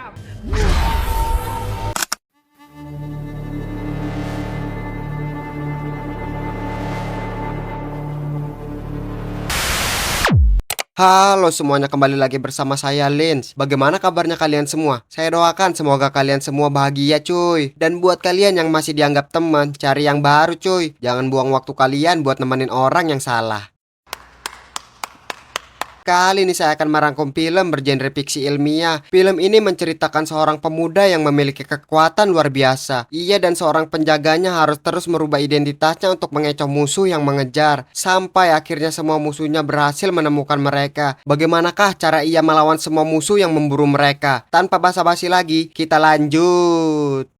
Halo semuanya, kembali lagi bersama saya Lins. Bagaimana kabarnya kalian semua? Saya doakan semoga kalian semua bahagia cuy. Dan buat kalian yang masih dianggap teman, cari yang baru cuy. Jangan buang waktu kalian buat nemenin orang yang salah. Kali ini saya akan merangkum film bergenre fiksi ilmiah. Film ini menceritakan seorang pemuda yang memiliki kekuatan luar biasa. Ia dan seorang penjaganya harus terus merubah identitasnya untuk mengecoh musuh yang mengejar. Sampai akhirnya semua musuhnya berhasil menemukan mereka. Bagaimanakah cara ia melawan semua musuh yang memburu mereka? Tanpa basa-basi lagi, kita lanjut.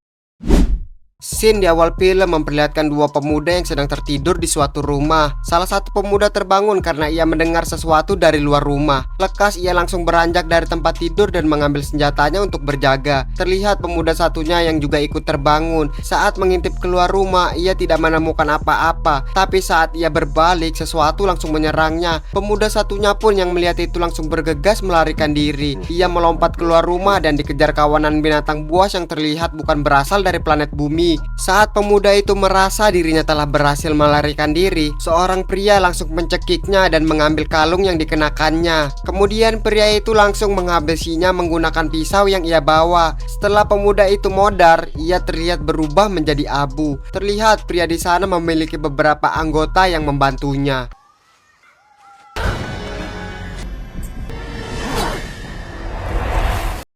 Scene di awal film memperlihatkan dua pemuda yang sedang tertidur di suatu rumah. Salah satu pemuda terbangun karena ia mendengar sesuatu dari luar rumah. Lekas ia langsung beranjak dari tempat tidur dan mengambil senjatanya untuk berjaga. Terlihat pemuda satunya yang juga ikut terbangun. Saat mengintip keluar rumah, ia tidak menemukan apa-apa. Tapi saat ia berbalik, sesuatu langsung menyerangnya. Pemuda satunya pun yang melihat itu langsung bergegas melarikan diri. Ia melompat keluar rumah dan dikejar kawanan binatang buas yang terlihat bukan berasal dari planet bumi. Saat pemuda itu merasa dirinya telah berhasil melarikan diri, seorang pria langsung mencekiknya dan mengambil kalung yang dikenakannya. Kemudian pria itu langsung menghabisinya menggunakan pisau yang ia bawa. Setelah pemuda itu modar, ia terlihat berubah menjadi abu. Terlihat pria di sana memiliki beberapa anggota yang membantunya.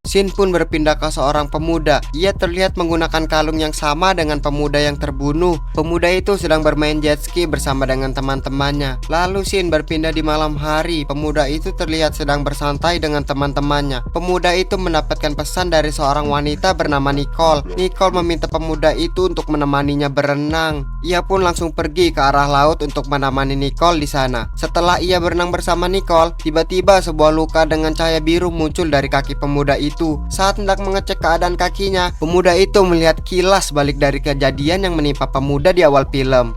Scene pun berpindah ke seorang pemuda. Ia terlihat menggunakan kalung yang sama dengan pemuda yang terbunuh. Pemuda itu sedang bermain jet ski bersama dengan teman-temannya. Lalu scene berpindah di malam hari. Pemuda itu terlihat sedang bersantai dengan teman-temannya. Pemuda itu mendapatkan pesan dari seorang wanita bernama Nicole. Nicole meminta pemuda itu untuk menemaninya berenang. Ia pun langsung pergi ke arah laut untuk menemani Nicole di sana. Setelah ia berenang bersama Nicole, tiba-tiba sebuah luka dengan cahaya biru muncul dari kaki pemuda itu. Saat hendak mengecek keadaan kakinya, pemuda itu melihat kilas balik dari kejadian yang menimpa pemuda di awal film.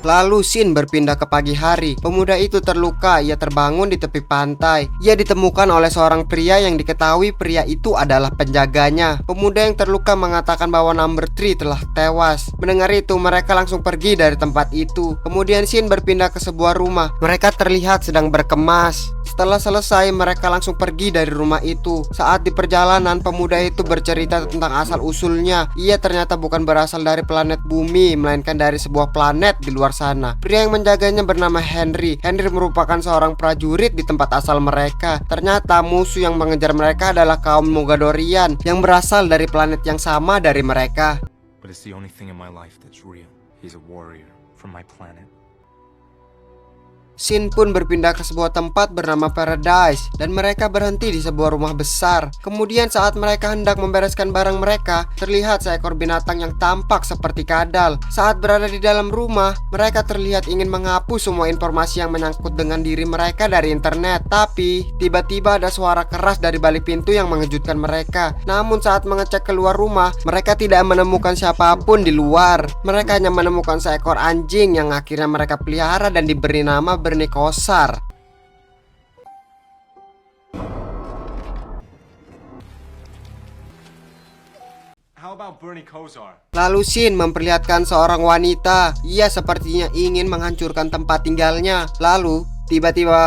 Lalu scene berpindah ke pagi hari. Pemuda itu terluka, ia terbangun di tepi pantai. Ia ditemukan oleh seorang pria yang diketahui pria itu adalah penjaganya. Pemuda yang terluka mengatakan bahwa number 3 telah tewas. Mendengar itu, mereka langsung pergi dari tempat itu. Kemudian scene berpindah ke sebuah rumah. Mereka terlihat sedang berkemas. Setelah selesai, mereka langsung pergi dari rumah itu. Saat di perjalanan, pemuda itu bercerita tentang asal-usulnya. Ia ternyata bukan berasal dari planet bumi, melainkan dari sebuah planet di luar sana. Pria yang menjaganya bernama Henry. Henry merupakan seorang prajurit di tempat asal mereka. Ternyata musuh yang mengejar mereka adalah kaum Mogadorian yang berasal dari planet yang sama dari mereka. But it's the only thing in my life that's real. He's a warrior from my planet. Scene pun berpindah ke sebuah tempat bernama Paradise dan mereka berhenti di sebuah rumah besar. Kemudian saat mereka hendak membereskan barang mereka, terlihat seekor binatang yang tampak seperti kadal. Saat berada di dalam rumah, mereka terlihat ingin menghapus semua informasi yang menyangkut dengan diri mereka dari internet. Tapi tiba-tiba ada suara keras dari balik pintu yang mengejutkan mereka. Namun saat mengecek keluar rumah, mereka tidak menemukan siapapun di luar. Mereka hanya menemukan seekor anjing yang akhirnya mereka pelihara dan diberi nama Bernie Kosar. How about Bernie Kosar? Lalu scene memperlihatkan seorang wanita. Ia sepertinya ingin menghancurkan tempat tinggalnya. Lalu tiba-tiba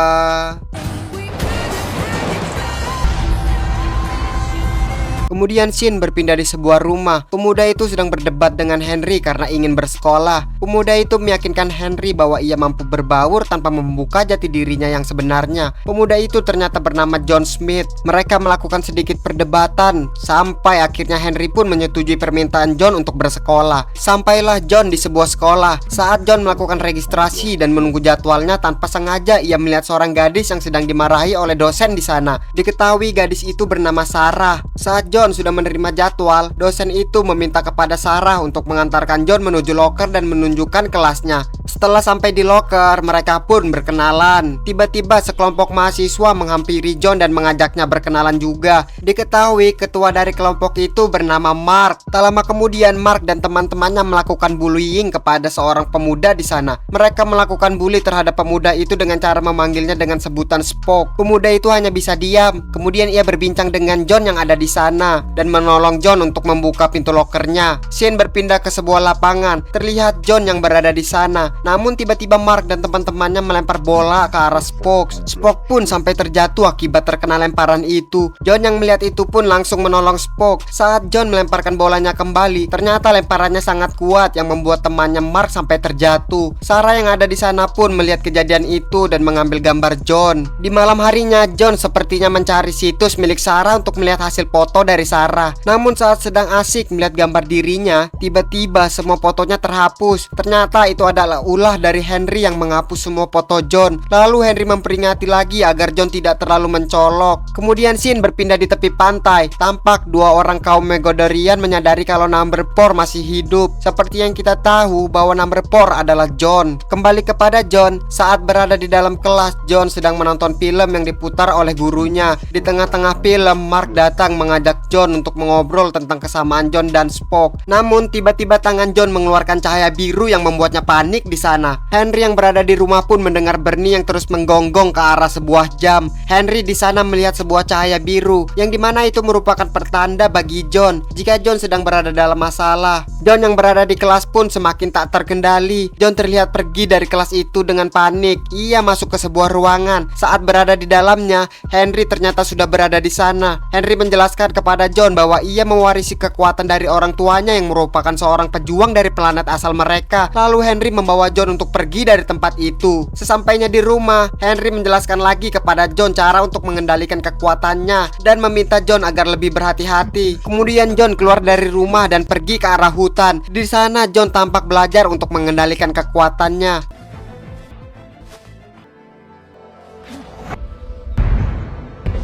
kemudian scene berpindah di sebuah rumah. Pemuda itu sedang berdebat dengan Henry karena ingin bersekolah. Pemuda itu meyakinkan Henry bahwa ia mampu berbaur tanpa membuka jati dirinya yang sebenarnya. Pemuda itu ternyata bernama John Smith. Mereka melakukan sedikit perdebatan sampai akhirnya Henry pun menyetujui permintaan John untuk bersekolah. Sampailah John di sebuah sekolah. Saat John melakukan registrasi dan menunggu jadwalnya, tanpa sengaja ia melihat seorang gadis yang sedang dimarahi oleh dosen di sana. Diketahui gadis itu bernama Sarah. Saat John sudah menerima jadwal, dosen itu meminta kepada Sarah untuk mengantarkan John menuju loker dan menunjukkan kelasnya. Setelah sampai di loker, mereka pun berkenalan. Tiba-tiba sekelompok mahasiswa menghampiri John dan mengajaknya berkenalan juga. Diketahui ketua dari kelompok itu bernama Mark. Tak lama kemudian Mark dan teman-temannya melakukan bullying kepada seorang pemuda di sana. Mereka melakukan bully terhadap pemuda itu dengan cara memanggilnya dengan sebutan Spock. Pemuda itu hanya bisa diam. Kemudian ia berbincang dengan John yang ada di sana dan menolong John untuk membuka pintu lokernya. Scene berpindah ke sebuah lapangan. Terlihat John yang berada di sana. Namun tiba-tiba Mark dan teman-temannya melempar bola ke arah Spock. Spock pun sampai terjatuh akibat terkena lemparan itu. John yang melihat itu pun langsung menolong Spock. Saat John melemparkan bolanya kembali, ternyata lemparannya sangat kuat yang membuat temannya Mark sampai terjatuh. Sarah yang ada di sana pun melihat kejadian itu dan mengambil gambar John. Di malam harinya, John sepertinya mencari situs milik Sarah untuk melihat hasil foto dari Sarah. Namun saat sedang asik melihat gambar dirinya, tiba-tiba semua fotonya terhapus. Ternyata itu adalah ulah dari Henry yang menghapus semua foto John. Lalu Henry memperingati lagi agar John tidak terlalu mencolok. Kemudian scene berpindah di tepi pantai. Tampak dua orang kaum Megodorian menyadari kalau Number 4 masih hidup. Seperti yang kita tahu bahwa Number 4 adalah John. Kembali kepada John, saat berada di dalam kelas, John sedang menonton film yang diputar oleh gurunya. Di tengah-tengah film, Mark datang mengajak John untuk mengobrol tentang kesamaan John dan Spock. Namun tiba-tiba tangan John mengeluarkan cahaya biru yang membuatnya panik di sana. Henry yang berada di rumah pun mendengar Bernie yang terus menggonggong ke arah sebuah jam. Henry di sana melihat sebuah cahaya biru yang dimana itu merupakan pertanda bagi John jika John sedang berada dalam masalah. John yang berada di kelas pun semakin tak terkendali. John terlihat pergi dari kelas itu dengan panik. Ia masuk ke sebuah ruangan. Saat berada di dalamnya, Henry ternyata sudah berada di sana. Henry menjelaskan kepada John bahwa ia mewarisi kekuatan dari orang tuanya yang merupakan seorang pejuang dari planet asal mereka. Lalu Henry membawa John untuk pergi dari tempat itu. Sesampainya di rumah, Henry menjelaskan lagi kepada John cara untuk mengendalikan kekuatannya dan meminta John agar lebih berhati-hati. Kemudian John keluar dari rumah dan pergi ke arah hutan. Di sana John tampak belajar untuk mengendalikan kekuatannya.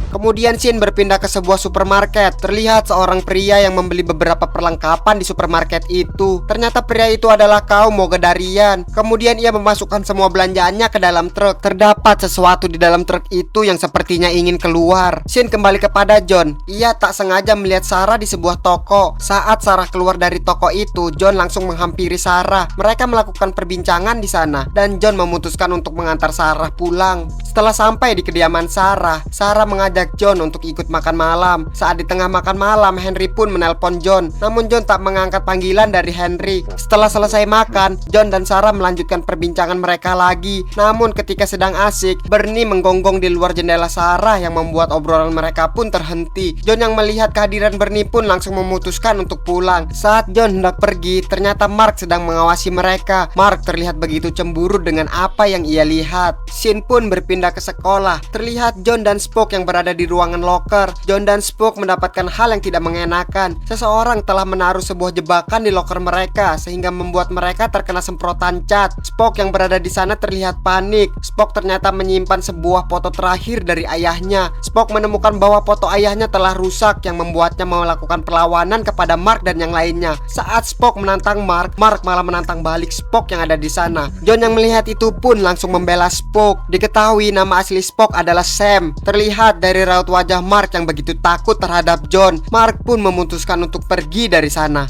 Kemudian scene berpindah ke sebuah supermarket. Terlihat seorang pria yang membeli beberapa perlengkapan di supermarket itu. Ternyata pria itu adalah kaum Mogadarian. Kemudian ia memasukkan semua belanjaannya ke dalam truk. Terdapat sesuatu di dalam truk itu yang sepertinya ingin keluar. Scene kembali kepada John. Ia tak sengaja melihat Sarah di sebuah toko. Saat Sarah keluar dari toko itu, John langsung menghampiri Sarah. Mereka melakukan perbincangan di sana dan John memutuskan untuk mengantar Sarah pulang. Setelah sampai di kediaman Sarah, Sarah mengajak John untuk ikut makan malam. Saat di tengah makan malam, Henry pun menelpon John. Namun John tak mengangkat panggilan dari Henry. Setelah selesai makan, John dan Sarah melanjutkan perbincangan mereka lagi. Namun ketika sedang asik, Bernie menggonggong di luar jendela Sarah yang membuat obrolan mereka pun terhenti. John yang melihat kehadiran Bernie pun langsung memutuskan untuk pulang. Saat John hendak pergi, ternyata Mark sedang mengawasi mereka. Mark terlihat begitu cemburu dengan apa yang ia lihat. Scene pun berpindah ke sekolah. Terlihat John dan Spock yang berada di ruangan loker. John dan Spock mendapatkan hal yang tidak mengenakan. Seseorang telah menaruh sebuah jebakan di loker mereka sehingga membuat mereka terkena semprotan cat. Spock yang berada di sana terlihat panik. Spock ternyata menyimpan sebuah foto terakhir dari ayahnya. Spock menemukan bahwa foto ayahnya telah rusak yang membuatnya melakukan perlawanan kepada Mark dan yang lainnya. Saat Spock menantang Mark, Mark malah menantang balik Spock yang ada di sana. John yang melihat itu pun langsung membela Spock. Diketahui nama asli Spock adalah Sam. Terlihat dari raut wajah Mark yang begitu takut terhadap John, Mark pun memutuskan untuk pergi dari sana.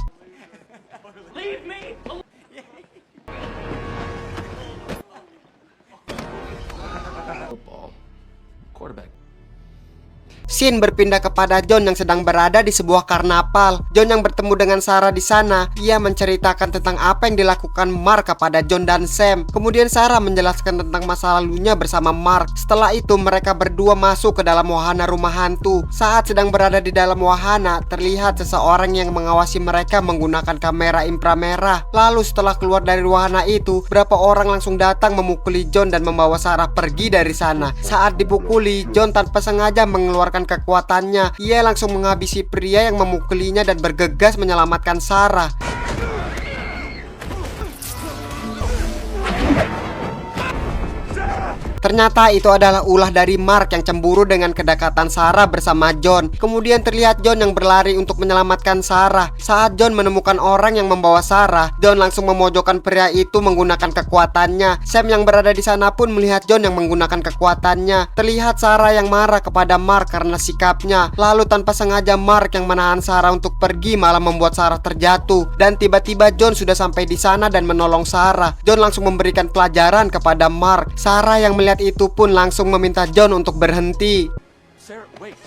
Quarterback. Scene berpindah kepada John yang sedang berada di sebuah karnaval. John yang bertemu dengan Sarah di sana. Ia menceritakan tentang apa yang dilakukan Mark kepada John dan Sam. Kemudian Sarah menjelaskan tentang masa lalunya bersama Mark. Setelah itu mereka berdua masuk ke dalam wahana rumah hantu. Saat sedang berada di dalam wahana, terlihat seseorang yang mengawasi mereka menggunakan kamera inframerah. Lalu setelah keluar dari wahana itu, beberapa orang langsung datang memukuli John dan membawa Sarah pergi dari sana. Saat dipukuli, John tanpa sengaja mengeluarkan kekuatannya. Ia langsung menghabisi pria yang memukulinya dan bergegas menyelamatkan Sarah. Ternyata itu adalah ulah dari Mark yang cemburu dengan kedekatan Sarah bersama John. Kemudian terlihat John yang berlari untuk menyelamatkan Sarah. Saat John menemukan orang yang membawa Sarah, John langsung memojokkan pria itu menggunakan kekuatannya. Sam yang berada di sana pun melihat John yang menggunakan kekuatannya. Terlihat Sarah yang marah kepada Mark karena sikapnya. Lalu tanpa sengaja Mark yang menahan Sarah untuk pergi malah membuat Sarah terjatuh. Dan tiba-tiba John sudah sampai di sana dan menolong Sarah. John langsung memberikan pelajaran kepada Mark. Sarah yang melihat itu pun langsung meminta John untuk berhenti. Sarah, wait.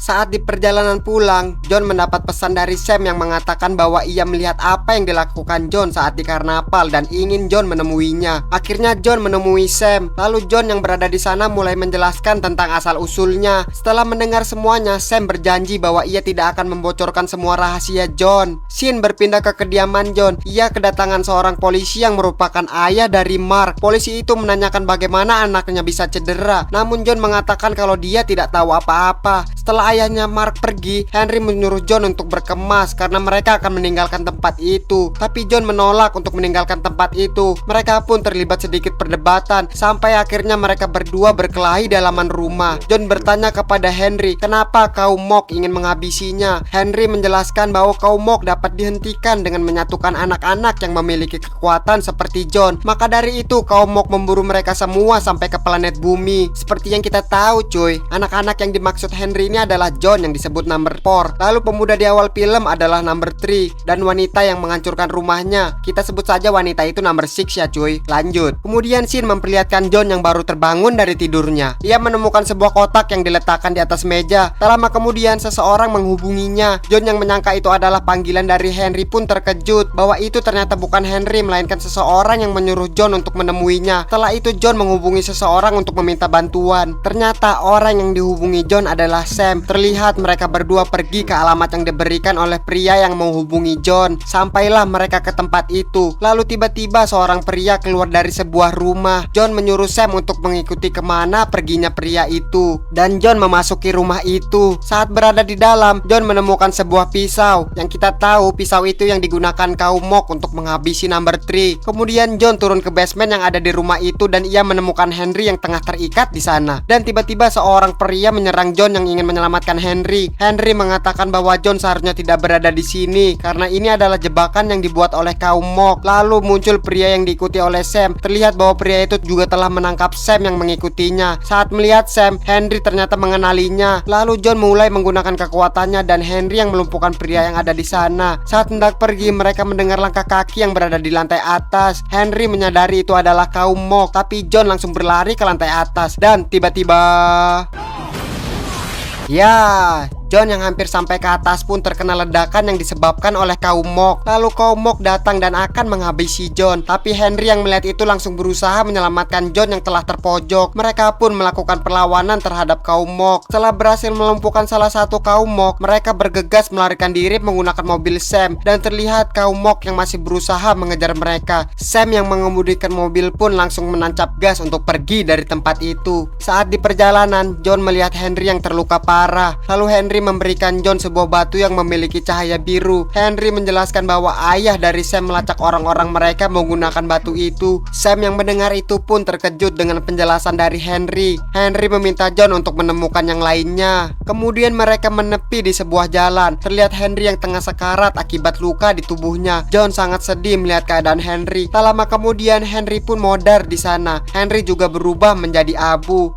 Saat di perjalanan pulang, John mendapat pesan dari Sam yang mengatakan bahwa ia melihat apa yang dilakukan John saat di karnaval dan ingin John menemuinya. Akhirnya John menemui Sam. Lalu John yang berada di sana mulai menjelaskan tentang asal-usulnya. Setelah mendengar semuanya, Sam berjanji bahwa ia tidak akan membocorkan semua rahasia John. Scene berpindah ke kediaman John. Ia kedatangan seorang polisi yang merupakan ayah dari Mark. Polisi itu menanyakan bagaimana anaknya bisa cedera. Namun John mengatakan kalau dia tidak tahu apa-apa. Setelah ayahnya Mark pergi, Henry menyuruh John untuk berkemas karena mereka akan meninggalkan tempat itu. Tapi John menolak untuk meninggalkan tempat itu. Mereka pun terlibat sedikit perdebatan sampai akhirnya mereka berdua berkelahi di halaman rumah. John bertanya kepada Henry, kenapa kaum Mock ingin menghabisinya. Henry menjelaskan bahwa kaum Mock dapat dihentikan dengan menyatukan anak-anak yang memiliki kekuatan seperti John. Maka dari itu kaum Mock memburu mereka semua sampai ke planet bumi. Seperti yang kita tahu cuy, anak-anak yang dimaksud Henry ini adalah John yang disebut number 4. Lalu pemuda di awal film adalah number 3. Dan wanita yang menghancurkan rumahnya, kita sebut saja wanita itu number 6 ya cuy. Lanjut. Kemudian scene memperlihatkan John yang baru terbangun dari tidurnya. Ia menemukan sebuah kotak yang diletakkan di atas meja. Tak lama kemudian seseorang menghubunginya. John yang menyangka itu adalah panggilan dari Henry pun terkejut bahwa itu ternyata bukan Henry melainkan seseorang yang menyuruh John untuk menemuinya. Setelah itu John menghubungi seseorang untuk meminta bantuan. Ternyata orang yang dihubungi John adalah Sam. Terlihat mereka berdua pergi ke alamat yang diberikan oleh pria yang menghubungi John. Sampailah mereka ke tempat itu. Lalu tiba-tiba seorang pria keluar dari sebuah rumah. John menyuruh Sam untuk mengikuti kemana perginya pria itu. Dan John memasuki rumah itu. Saat berada di dalam, John menemukan sebuah pisau. Yang kita tahu pisau itu yang digunakan kaum Mock untuk menghabisi number 3. Kemudian John turun ke basement yang ada di rumah itu dan ia menemukan Henry yang tengah terikat di sana. Dan tiba-tiba seorang pria menyerang John yang ingin menyelamatkan Henry. Henry mengatakan bahwa John seharusnya tidak berada di sini karena ini adalah jebakan yang dibuat oleh kaum Mock. Lalu muncul pria yang diikuti oleh Sam. Terlihat bahwa pria itu juga telah menangkap Sam yang mengikutinya. Saat melihat Sam, Henry ternyata mengenalinya. Lalu John mulai menggunakan kekuatannya dan Henry yang melumpuhkan pria yang ada di sana. Saat hendak pergi, mereka mendengar langkah kaki yang berada di lantai atas. Henry menyadari itu adalah kaum Mock, tapi John langsung berlari ke lantai atas dan tiba-tiba ya, John yang hampir sampai ke atas pun terkena ledakan yang disebabkan oleh kaum Mock. Lalu kaum Mock datang dan akan menghabisi John. Tapi Henry yang melihat itu langsung berusaha menyelamatkan John yang telah terpojok. Mereka pun melakukan perlawanan terhadap kaum Mock. Setelah berhasil melumpuhkan salah satu kaum Mock, mereka bergegas melarikan diri menggunakan mobil Sam. Dan terlihat kaum Mock yang masih berusaha mengejar mereka. Sam yang mengemudikan mobil pun langsung menancap gas untuk pergi dari tempat itu. Saat di perjalanan, John melihat Henry yang terluka parah. Lalu Henry memberikan John sebuah batu yang memiliki cahaya biru. Henry menjelaskan bahwa ayah dari Sam melacak orang-orang mereka menggunakan batu itu. Sam yang mendengar itu pun terkejut dengan penjelasan dari Henry. Henry meminta John untuk menemukan yang lainnya. Kemudian mereka menepi di sebuah jalan. Terlihat Henry yang tengah sekarat akibat luka di tubuhnya. John sangat sedih melihat keadaan Henry. Tak lama kemudian Henry pun modar di sana. Henry juga berubah menjadi abu.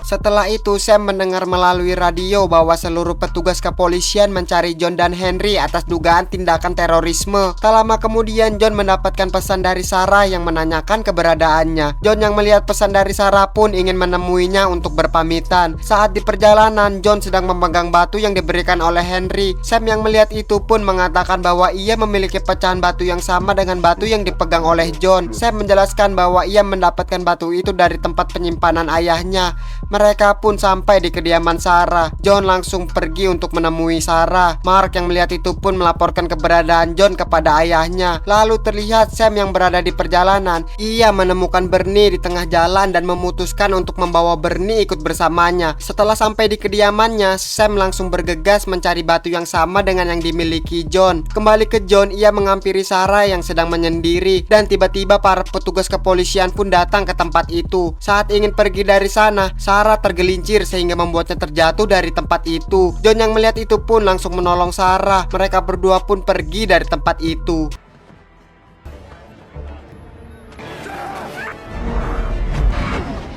Setelah itu Sam mendengar melalui radio bahwa seluruh petugas kepolisian mencari John dan Henry atas dugaan tindakan terorisme. Tak lama kemudian John mendapatkan pesan dari Sarah yang menanyakan keberadaannya. John yang melihat pesan dari Sarah pun ingin menemuinya untuk berpamitan. Saat di perjalanan, John sedang memegang batu yang diberikan oleh Henry. Sam yang melihat itu pun mengatakan bahwa ia memiliki pecahan batu yang sama dengan batu yang dipegang oleh John. Sam menjelaskan bahwa ia mendapatkan batu itu dari tempat penyimpanan ayahnya. Mereka pun sampai di kediaman Sarah. John langsung pergi untuk menemui Sarah. Mark yang melihat itu pun melaporkan keberadaan John kepada ayahnya. Lalu terlihat Sam yang berada di perjalanan. Ia menemukan Bernie di tengah jalan dan memutuskan untuk membawa Bernie ikut bersamanya. Setelah sampai di kediamannya, Sam langsung bergegas mencari batu yang sama dengan yang dimiliki John. Kembali ke John, ia menghampiri Sarah yang sedang menyendiri, dan tiba-tiba para petugas kepolisian pun datang ke tempat itu. Saat ingin pergi dari sana, Sarah tergelincir sehingga membuatnya terjatuh dari tempat itu. John yang melihat itu pun langsung menolong Sarah. Mereka berdua pun pergi dari tempat itu.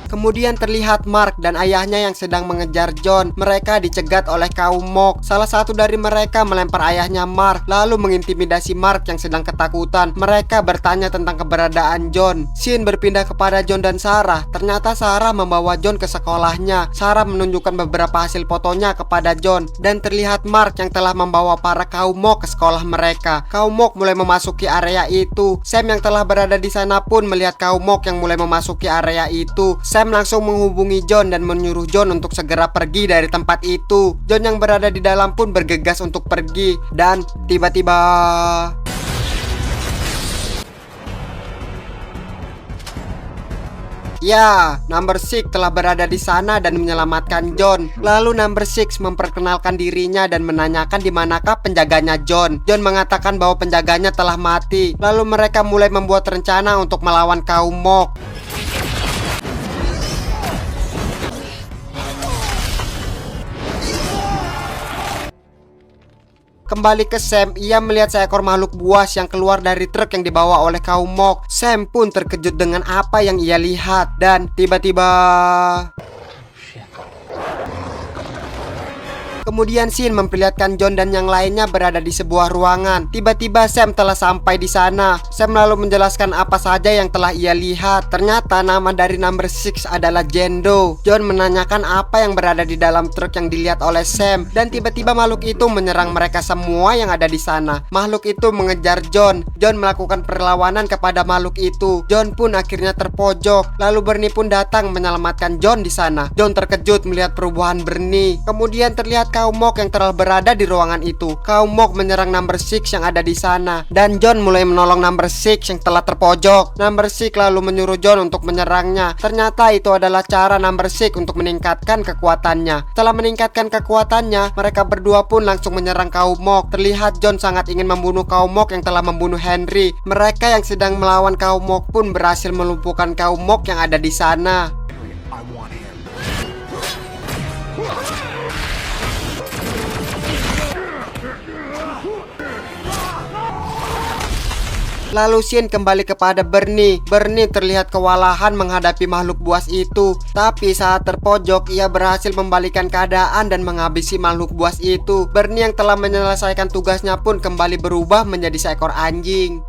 Kemudian terlihat Mark dan ayahnya yang sedang mengejar John. Mereka dicegat oleh kaum Mock. Salah satu dari mereka melempar ayahnya Mark, lalu mengintimidasi Mark yang sedang ketakutan. Mereka bertanya tentang keberadaan John. Scene berpindah kepada John dan Sarah. Ternyata Sarah membawa John ke sekolahnya. Sarah menunjukkan beberapa hasil fotonya kepada John, dan terlihat Mark yang telah membawa para kaum Mock ke sekolah mereka. Kaum Mock mulai memasuki area itu. Sam yang telah berada di sana pun melihat kaum Mock yang mulai memasuki area itu. Sam langsung menghubungi John dan menyuruh John untuk segera pergi dari tempat itu. John yang berada di dalam pun bergegas untuk pergi, dan tiba-tiba ya, Number 6 telah berada di sana dan menyelamatkan John. Lalu Number 6 memperkenalkan dirinya dan menanyakan di manakah penjaganya John. John mengatakan bahwa penjaganya telah mati. Lalu mereka mulai membuat rencana untuk melawan kaum Mock. Kembali ke Sam, ia melihat seekor makhluk buas yang keluar dari truk yang dibawa oleh kaum Mock. Sam pun terkejut dengan apa yang ia lihat, dan tiba-tiba kemudian Scene memperlihatkan John dan yang lainnya berada di sebuah ruangan. Tiba-tiba Sam telah sampai di sana. Sam lalu menjelaskan apa saja yang telah ia lihat. Ternyata nama dari Number 6 adalah Jendo. John menanyakan apa yang berada di dalam truk yang dilihat oleh Sam, dan tiba-tiba makhluk itu menyerang mereka semua yang ada di sana. Makhluk itu mengejar John. John melakukan perlawanan kepada makhluk itu. John pun akhirnya terpojok. Lalu Bernie pun datang menyelamatkan John di sana. John terkejut melihat perubahan Bernie. Kemudian terlihat kaum Mock yang telah berada di ruangan itu. Kaum Mock menyerang Number 6 yang ada di sana, dan John mulai menolong Number 6 yang telah terpojok. Number 6 lalu menyuruh John untuk menyerangnya. Ternyata itu adalah cara Number 6 untuk meningkatkan kekuatannya. Setelah meningkatkan kekuatannya, mereka berdua pun langsung menyerang kaum Mock. Terlihat John sangat ingin membunuh kaum Mock yang telah membunuh Henry. Mereka yang sedang melawan kaum Mock pun berhasil melumpuhkan kaum Mock yang ada di sana. I want him. Lalu Scene kembali kepada Bernie. Bernie terlihat kewalahan menghadapi makhluk buas itu. Tapi saat terpojok, ia berhasil membalikan keadaan dan menghabisi makhluk buas itu. Bernie yang telah menyelesaikan tugasnya pun kembali berubah menjadi seekor anjing.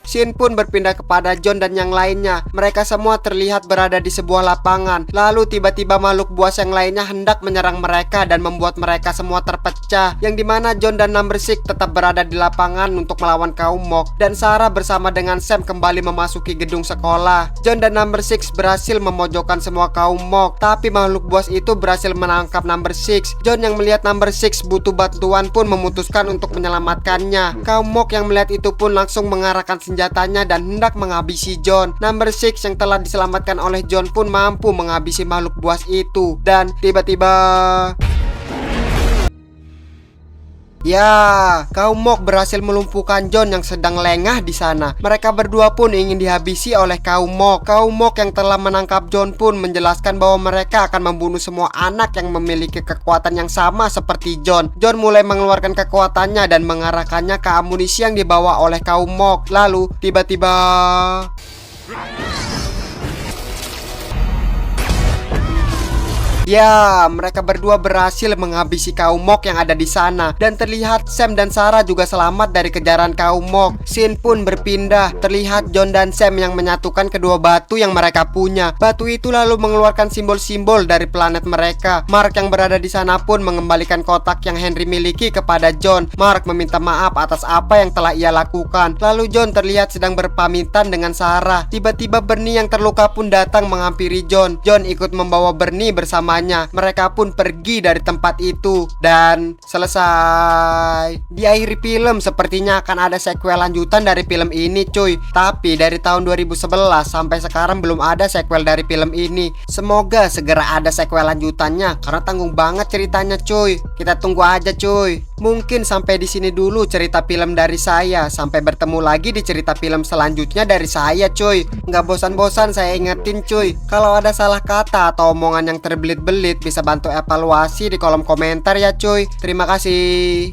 Scene pun berpindah kepada John dan yang lainnya. Mereka semua terlihat berada di sebuah lapangan. Lalu tiba-tiba makhluk buas yang lainnya hendak menyerang mereka dan membuat mereka semua terpecah. Yang dimana John dan Number 6 tetap berada di lapangan untuk melawan kaum Mock. Dan Sarah bersama dengan Sam kembali memasuki gedung sekolah. John dan Number 6 berhasil memojokkan semua kaum Mock. Tapi makhluk buas itu berhasil menangkap Number 6. John yang melihat Number 6 butuh bantuan pun memutuskan untuk menyelamatkannya. Kaum Mock yang melihat itu pun langsung mengarahkan senjatanya dan hendak menghabisi John. Number 6 yang telah diselamatkan oleh John pun mampu menghabisi makhluk buas itu. Dan tiba-tiba ya, kaum Mock berhasil melumpuhkan John yang sedang lengah di sana. Mereka berdua pun ingin dihabisi oleh kaum Mock. Kaum Mock yang telah menangkap John pun menjelaskan bahwa mereka akan membunuh semua anak yang memiliki kekuatan yang sama seperti John. John mulai mengeluarkan kekuatannya dan mengarahkannya ke amunisi yang dibawa oleh kaum Mock. Lalu tiba-tiba Ya, mereka berdua berhasil menghabisi kaum Mok yang ada di sana. Dan terlihat Sam dan Sarah juga selamat dari kejaran kaum Mok. Scene pun berpindah. Terlihat John dan Sam yang menyatukan kedua batu yang mereka punya. Batu itu lalu mengeluarkan simbol-simbol dari planet mereka. Mark yang berada di sana pun mengembalikan kotak yang Henry miliki kepada John. Mark meminta maaf atas apa yang telah ia lakukan. Lalu John terlihat sedang berpamitan dengan Sarah. Tiba-tiba Bernie yang terluka pun datang menghampiri John. John ikut membawa Bernie bersamanya. Mereka pun pergi dari tempat itu. Dan selesai. Di akhir film sepertinya akan ada sequel lanjutan dari film ini cuy. Tapi dari tahun 2011 sampai sekarang belum ada sequel dari film ini. Semoga segera ada sequel lanjutannya karena tanggung banget ceritanya cuy. Kita tunggu aja cuy. Mungkin sampai di sini dulu cerita film dari saya. Sampai bertemu lagi di cerita film selanjutnya dari saya cuy. Nggak bosan-bosan saya ingetin cuy. Kalau ada salah kata atau omongan yang terbelit-belit bisa bantu evaluasi di kolom komentar ya cuy. Terima kasih.